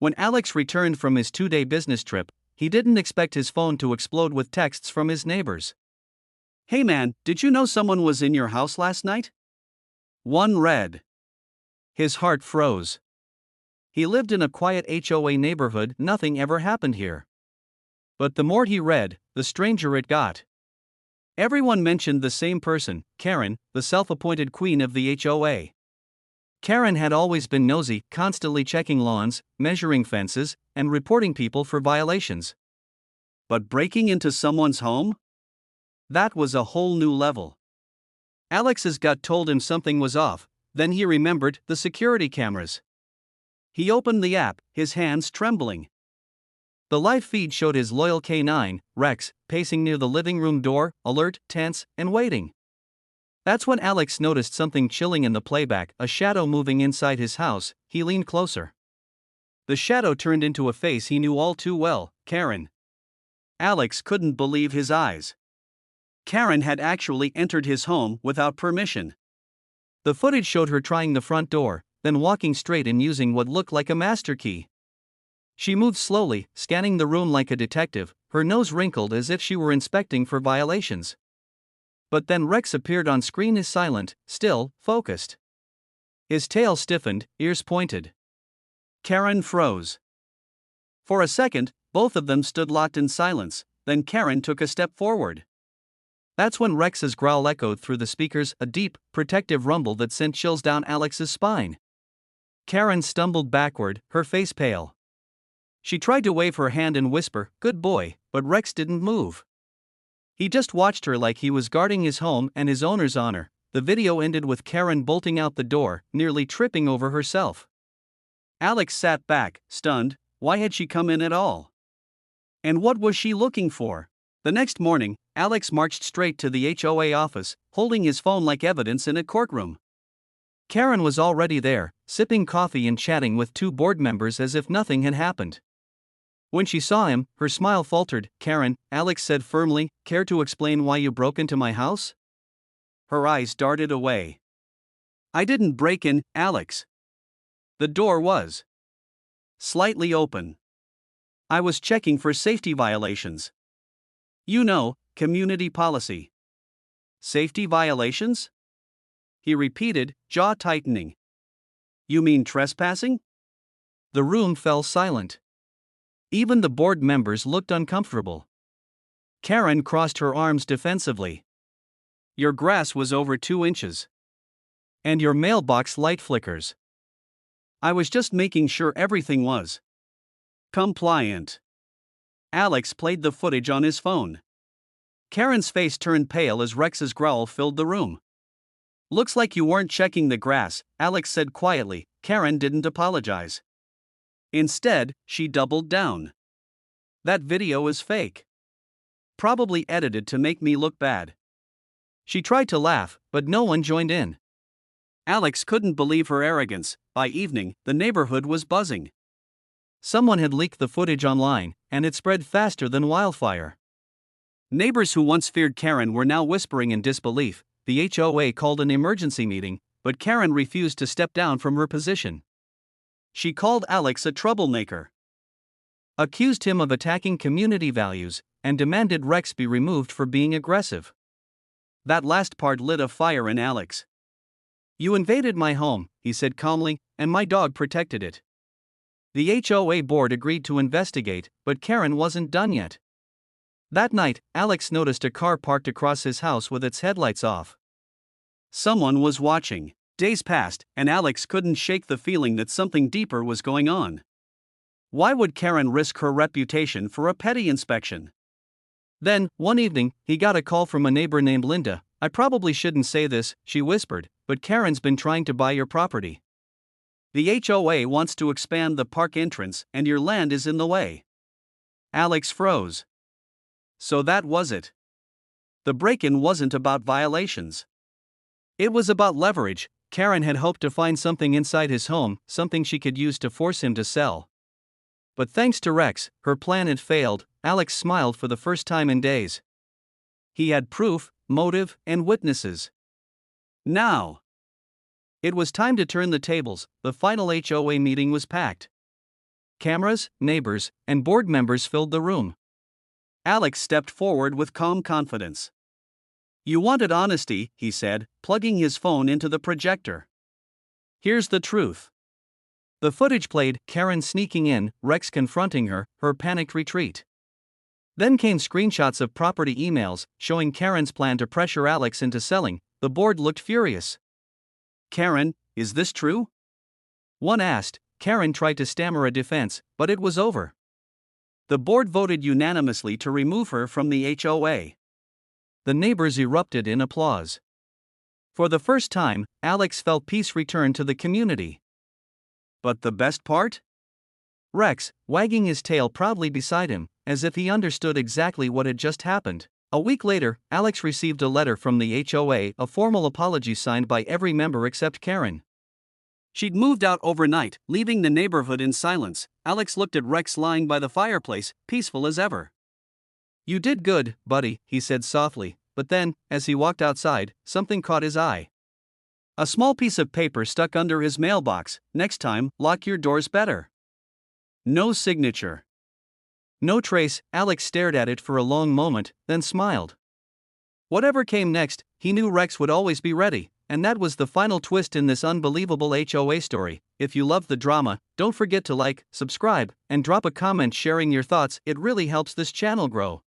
When Alex returned from his 2-day business trip, he didn't expect his phone to explode with texts from his neighbors. "Hey man, did you know someone was in your house last night?" One read. His heart froze. He lived in a quiet HOA neighborhood, nothing ever happened here. But the more he read, the stranger it got. Everyone mentioned the same person, Karen, the self-appointed queen of the HOA. Karen had always been nosy, constantly checking lawns, measuring fences, and reporting people for violations. But breaking into someone's home? That was a whole new level. Alex's gut told him something was off, then he remembered the security cameras. He opened the app, his hands trembling. The live feed showed his loyal K9, Rex, pacing near the living room door, alert, tense, and waiting. That's when Alex noticed something chilling in the playback, a shadow moving inside his house. He leaned closer. The shadow turned into a face he knew all too well, Karen. Alex couldn't believe his eyes. Karen had actually entered his home without permission. The footage showed her trying the front door, then walking straight and using what looked like a master key. She moved slowly, scanning the room like a detective, her nose wrinkled as if she were inspecting for violations. But then Rex appeared on screen, is silent, still, focused. His tail stiffened, ears pointed. Karen froze. For a second, both of them stood locked in silence, then Karen took a step forward. That's when Rex's growl echoed through the speakers, a deep, protective rumble that sent chills down Alex's spine. Karen stumbled backward, her face pale. She tried to wave her hand and whisper, "Good boy," but Rex didn't move. He just watched her like he was guarding his home and his owner's honor. The video ended with Karen bolting out the door, nearly tripping over herself. Alex sat back, stunned. Why had she come in at all? And what was she looking for? The next morning, Alex marched straight to the HOA office, holding his phone like evidence in a courtroom. Karen was already there, sipping coffee and chatting with 2 board members as if nothing had happened. When she saw him, her smile faltered. "Karen," Alex said firmly, "care to explain why you broke into my house?" Her eyes darted away. "I didn't break in, Alex. The door was slightly open. I was checking for safety violations. You know, community policy." "Safety violations?" he repeated, jaw tightening. "You mean trespassing?" The room fell silent. Even the board members looked uncomfortable. Karen crossed her arms defensively. "Your grass was over 2 inches. And your mailbox light flickers. I was just making sure everything was compliant." Alex played the footage on his phone. Karen's face turned pale as Rex's growl filled the room. "Looks like you weren't checking the grass," Alex said quietly. Karen didn't apologize. Instead, she doubled down. "That video is fake. Probably edited to make me look bad." She tried to laugh, but no one joined in. Alex couldn't believe her arrogance. By evening, the neighborhood was buzzing. Someone had leaked the footage online, and it spread faster than wildfire. Neighbors who once feared Karen were now whispering in disbelief. The HOA called an emergency meeting, but Karen refused to step down from her position. She called Alex a troublemaker, accused him of attacking community values, and demanded Rex be removed for being aggressive. That last part lit a fire in Alex. "You invaded my home," he said calmly, "and my dog protected it." The HOA board agreed to investigate, but Karen wasn't done yet. That night, Alex noticed a car parked across his house with its headlights off. Someone was watching. Days passed, and Alex couldn't shake the feeling that something deeper was going on. Why would Karen risk her reputation for a petty inspection? Then, one evening, he got a call from a neighbor named Linda. "I probably shouldn't say this," she whispered, "but Karen's been trying to buy your property. The HOA wants to expand the park entrance, and your land is in the way." Alex froze. So that was it. The break-in wasn't about violations. It was about leverage. Karen had hoped to find something inside his home, something she could use to force him to sell. But thanks to Rex, her plan had failed. Alex smiled for the first time in days. He had proof, motive, and witnesses. Now, it was time to turn the tables. The final HOA meeting was packed. Cameras, neighbors, and board members filled the room. Alex stepped forward with calm confidence. "You wanted honesty," he said, plugging his phone into the projector. "Here's the truth." The footage played Karen sneaking in, Rex confronting her, her panicked retreat. Then came screenshots of property emails showing Karen's plan to pressure Alex into selling. The board looked furious. "Karen, is this true?" one asked. Karen tried to stammer a defense, but it was over. The board voted unanimously to remove her from the HOA. The neighbors erupted in applause. For the first time, Alex felt peace return to the community. But the best part? Rex, wagging his tail proudly beside him, as if he understood exactly what had just happened. A week later, Alex received a letter from the HOA, a formal apology signed by every member except Karen. She'd moved out overnight, leaving the neighborhood in silence. Alex looked at Rex lying by the fireplace, peaceful as ever. "You did good, buddy," he said softly, but then, as he walked outside, something caught his eye. A small piece of paper stuck under his mailbox. "Next time, lock your doors better." No signature. No trace. Alex stared at it for a long moment, then smiled. Whatever came next, he knew Rex would always be ready. And that was the final twist in this unbelievable HOA story. If you love the drama, don't forget to like, subscribe, and drop a comment sharing your thoughts. It really helps this channel grow.